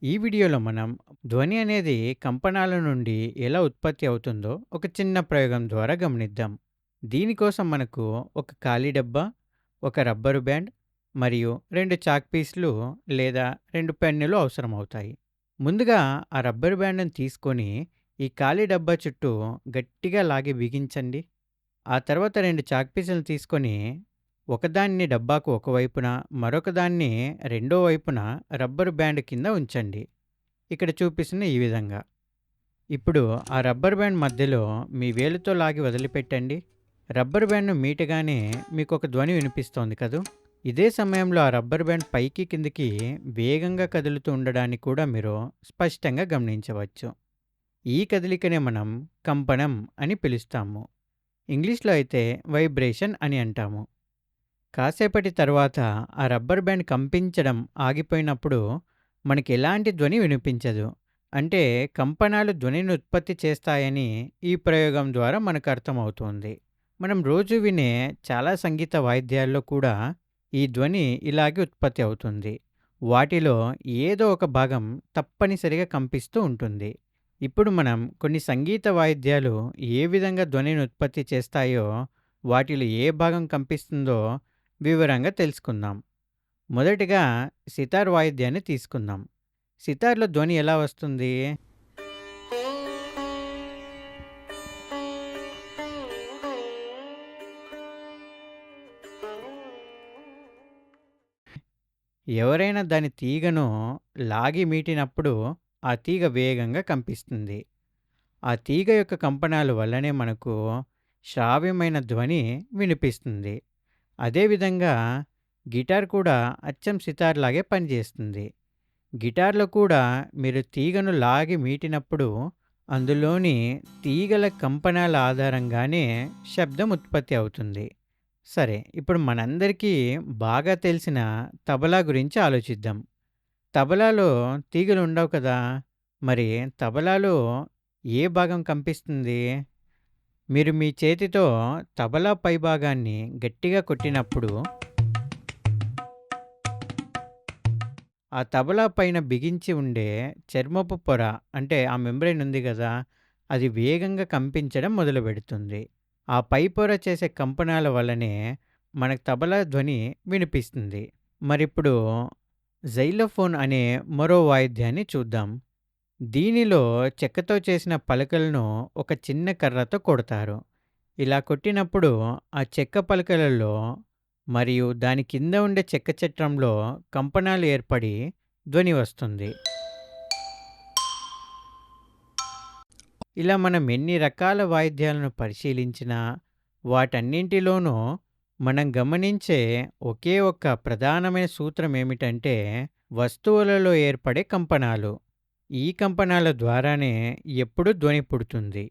ఈ వీడియోలో మనం ధ్వని అనేది కంపనాల నుండి ఎలా ఉత్పత్తి అవుతుందో ఒక చిన్న ప్రయోగం ద్వారా గమనిద్దాం. దీనికోసం మనకు ఒక ఖాళీ డబ్బా, ఒక రబ్బరు బ్యాండ్ మరియు 2 చాక్ పీస్లు లేదా 2 పెన్నులు అవసరమవుతాయి. ముందుగా ఆ రబ్బరు బ్యాండ్‌ని తీసుకొని ఈ ఖాళీ డబ్బా చుట్టూ గట్టిగా లాగి బిగించండి. ఆ తర్వాత 2 చాక్ పీసులను తీసుకొని ఒకదాన్ని డబ్బాకు ఒకవైపున, మరొక దాన్ని రెండో వైపున రబ్బరు బ్యాండ్ కింద ఉంచండి. ఇక్కడ చూపిస్తున్న ఈ విధంగా. ఇప్పుడు ఆ రబ్బర్ బ్యాండ్ మధ్యలో మీ వేలుతో లాగి వదిలిపెట్టండి. రబ్బర్ బ్యాండ్‌ను మీటగానే మీకొక ధ్వని వినిపిస్తోంది కదూ! ఇదే సమయంలో ఆ రబ్బర్ బ్యాండ్ పైకి, కిందకి వేగంగా కదులుతూ ఉండడాన్ని కూడా మీరు స్పష్టంగా గమనించవచ్చు. ఈ కదలికనే మనం కంపనం అని పిలుస్తాము. ఇంగ్లీష్‌లో అయితే వైబ్రేషన్ అని అంటాము. కాసేపటి తర్వాత ఆ రబ్బర్ బ్యాండ్ కంపించడం ఆగిపోయినప్పుడు మనకి ఎలాంటి ధ్వని వినిపించదు. అంటే కంపనాలు ధ్వనిని ఉత్పత్తి చేస్తాయని ఈ ప్రయోగం ద్వారా మనకు అర్థమవుతుంది. మనం రోజు వినే చాలా సంగీత వాయిద్యాల్లో కూడా ఈ ధ్వని ఇలాగే ఉత్పత్తి అవుతుంది. వాటిలో ఏదో ఒక భాగం తప్పనిసరిగా కంపిస్తూ ఉంటుంది. ఇప్పుడు మనం కొన్ని సంగీత వాయిద్యాలు ఏ విధంగా ధ్వనిని ఉత్పత్తి చేస్తాయో, వాటిలో ఏ భాగం కంపిస్తుందో వివరంగా తెలుసుకుందాం. మొదటిగా సితార్ వాయిద్యాన్ని తీసుకుందాం. సితార్‌లో ధ్వని ఎలా వస్తుంది? ఎవరైనా దాని తీగను లాగి మీటినప్పుడు ఆ తీగ వేగంగా కంపిస్తుంది. ఆ తీగ యొక్క కంపనాల వల్లనే మనకు శ్రావ్యమైన ధ్వని వినిపిస్తుంది. అదేవిధంగా గిటార్ కూడా అచ్చం సితార్ లాగే పనిచేస్తుంది. గిటార్‌లో కూడా మీరు తీగను లాగి మీటినప్పుడు అందులోని తీగల కంపనాల ఆధారంగానే శబ్దం ఉత్పత్తి అవుతుంది. సరే, ఇప్పుడు మనందరికీ బాగా తెలిసిన తబలా గురించి ఆలోచిద్దాం. తబలాలో తీగలు ఉండవు కదా! మరి తబలాలో ఏ భాగం కంపిస్తుంది? మీరు మీ చేతితో తబలా పైభాగాన్ని గట్టిగా కొట్టినప్పుడు ఆ తబలా పైన బిగించి ఉండే చర్మపు పొర, అంటే ఆ మెంబ్రేన్ ఉంది గదా! అది వేగంగా కంపించడం మొదలుపెడుతుంది. ఆ పై పొర చేసే కంపనాల వల్లనే మనకు తబలా ధ్వని వినిపిస్తుంది. మరిప్పుడు జైలోఫోన్ అనే మరో వాయిద్యాన్ని చూద్దాం. దీనిలో చెక్కతో చేసిన పలకలను ఒక చిన్న కర్రతో కొడతారు. ఇలా కొట్టినప్పుడు ఆ చెక్క పలకలలో మరియు దాని కింద ఉండే చెక్క చట్రంలో కంపనాలు ఏర్పడి ధ్వని వస్తుంది. ఇలా మనం ఎన్ని రకాల వాయిద్యాలను పరిశీలించినా వాటన్నింటిలోనూ మనం గమనించే ఒకే ఒక్క ప్రధానమైన సూత్రం ఏమిటంటే వస్తువులలో ఏర్పడే కంపనాలు. ఈ కంపనాల ద్వారానే ఎప్పుడూ ధ్వని పుడుతుంది.